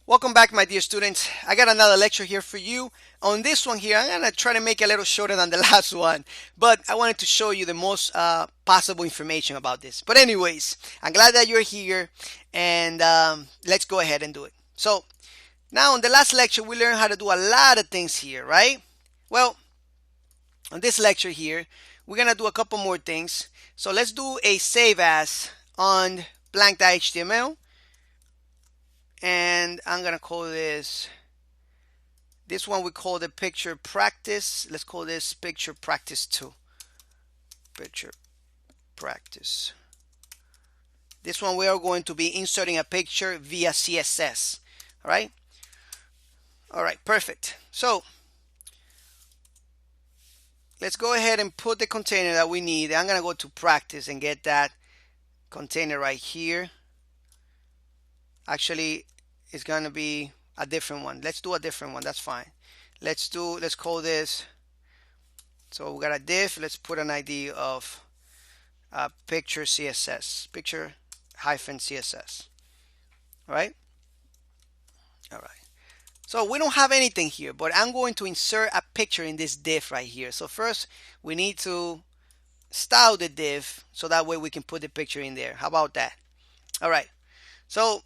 Welcome back, my dear students. I got another lecture here for you. On this one here, I'm going to try to make it a little shorter than the last one, but I wanted to show you the most possible information about this. But anyways, I'm glad that you're here, and let's go ahead and do it. So now in the last lecture, we learned how to do a lot of things here, right? Well, on this lecture here, we're going to do a couple more things. So let's do a save as on blank.html, and I'm gonna call this one we call the picture practice. Let's call this picture practice 2. Picture practice. This one we are going to be inserting a picture via CSS. All right, perfect. So let's go ahead and put the container that we need. I'm gonna go to practice and get that container right here. Actually, it's gonna be a different one. Let's do a different one. That's fine. Let's call this. So we got a div. Let's put an ID of picture CSS. Picture hyphen CSS. All right. All right. So we don't have anything here, but I'm going to insert a picture in this div right here. So first we need to style the div so that way we can put the picture in there. How about that? All right. So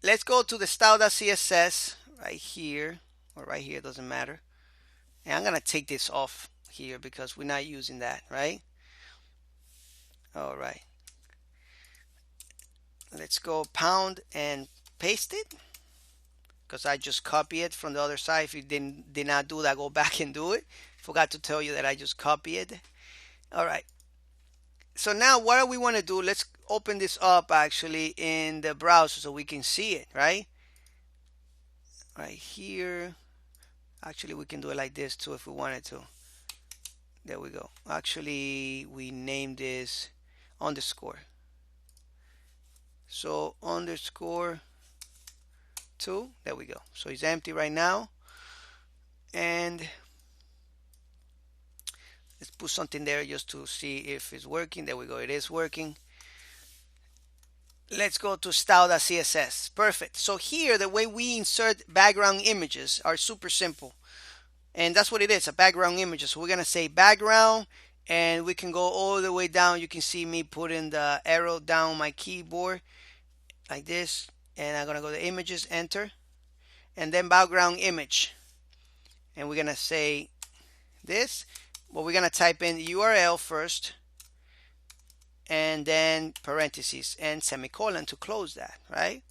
let's go to the style.css right here, or right here, doesn't matter. And I'm gonna take this off here because we're not using that, right? All right. Let's go pound and paste it because I just copy it from the other side. If you did not do that, go back and do it. Forgot to tell you that I just copied it. All right. So now what do we want to do? Let's open this up actually in the browser so we can see it, right? Right here. Actually, we can do it like this too if we wanted to. There we go. Actually, we named this underscore. So underscore 2. There we go. So it's empty right now. And let's put something there just to see if it's working. There we go. It is working. Let's go to style.css. Perfect. So here, the way we insert background images are super simple. And that's what it is, a background image. So we're going to say background, and we can go all the way down. You can see me putting the arrow down my keyboard like this. And I'm going to go to images, enter. And then background image. And we're going to say this. But we're going to type in URL first. And then parentheses and semicolon to close that, right?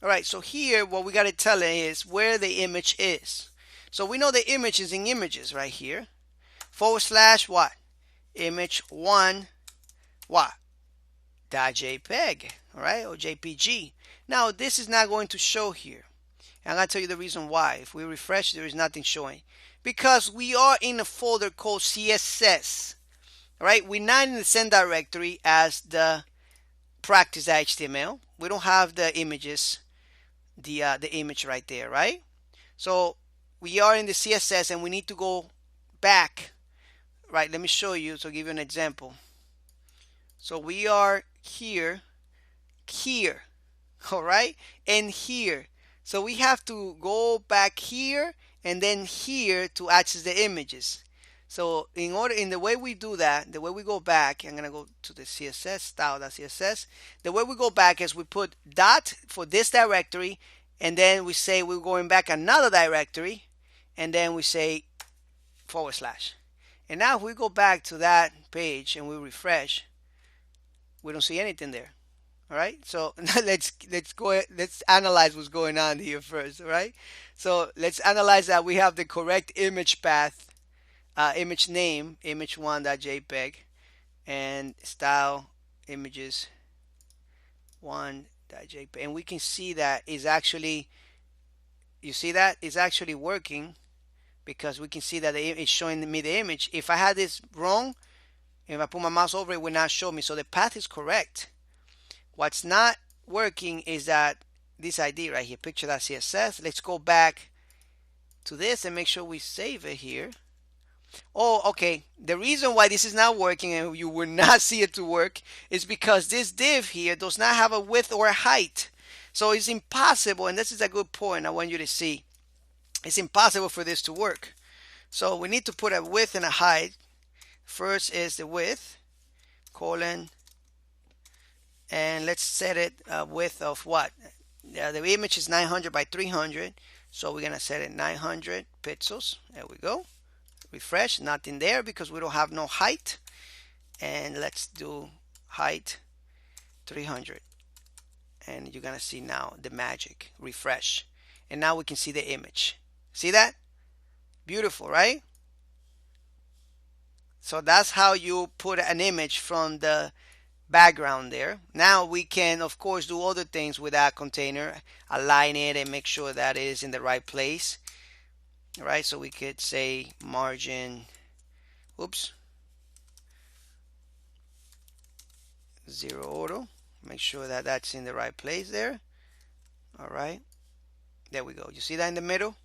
All right, so here what we got to tell it is where the image is. So we know the image is in images right here. / what? Image 1 what? .jpeg, all right, or JPG. Now this is not going to show here. And I'm going to tell you the reason why. If we refresh, there is nothing showing. Because we are in a folder called CSS. All right, we're not in the same directory as the practice.html. We don't have the images, the image right there, right? So we are in the CSS and we need to go back. Right, let me show you to give you an example. So we are here, all right, and here. So we have to go back here and then here to access the images. So in the way we do that, the way we go back, I'm gonna go to the CSS style.css. The way we go back is we put dot for this directory, and then we say we're going back another directory, and then we say /. And now if we go back to that page and we refresh, we don't see anything there. All right, so let's analyze what's going on here first. All right, so let's analyze that we have the correct image path. Image name, image1.jpg, and style images 1.jpg, and we can see that is actually, you see that it's actually working because we can see that it's showing me the image. If I had this wrong, if I put my mouse over it, would not show me. So the path is correct. What's not working is that this ID right here, picture.css. Let's go back to this and make sure we save it here. Oh, okay. The reason why this is not working and you will not see it to work is because this div here does not have a width or a height. So it's impossible, and this is a good point I want you to see. It's impossible for this to work. So we need to put a width and a height. First is the width, colon, and let's set it a width of what? The image is 900 by 300, so we're gonna set it 900 pixels. There we go. Refresh, nothing there because we don't have no height. And let's do height 300, and you're gonna see now the magic. Refresh, and now we can see the image. See that? Beautiful, right? So that's how you put an image from the background there. Now we can of course do other things with that container, align it and make sure that it is in the right place. All right, so we could say margin, oops, 0 auto, make sure that that's in the right place there. All right, there we go. You see that in the middle?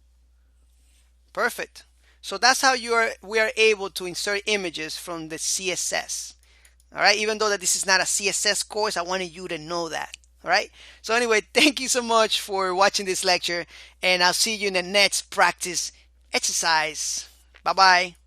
Perfect. So that's how we are able to insert images from the CSS. All right, even though that this is not a CSS course, I wanted you to know that. All right, so anyway, thank you so much for watching this lecture, and I'll see you in the next practice exercise. Bye bye.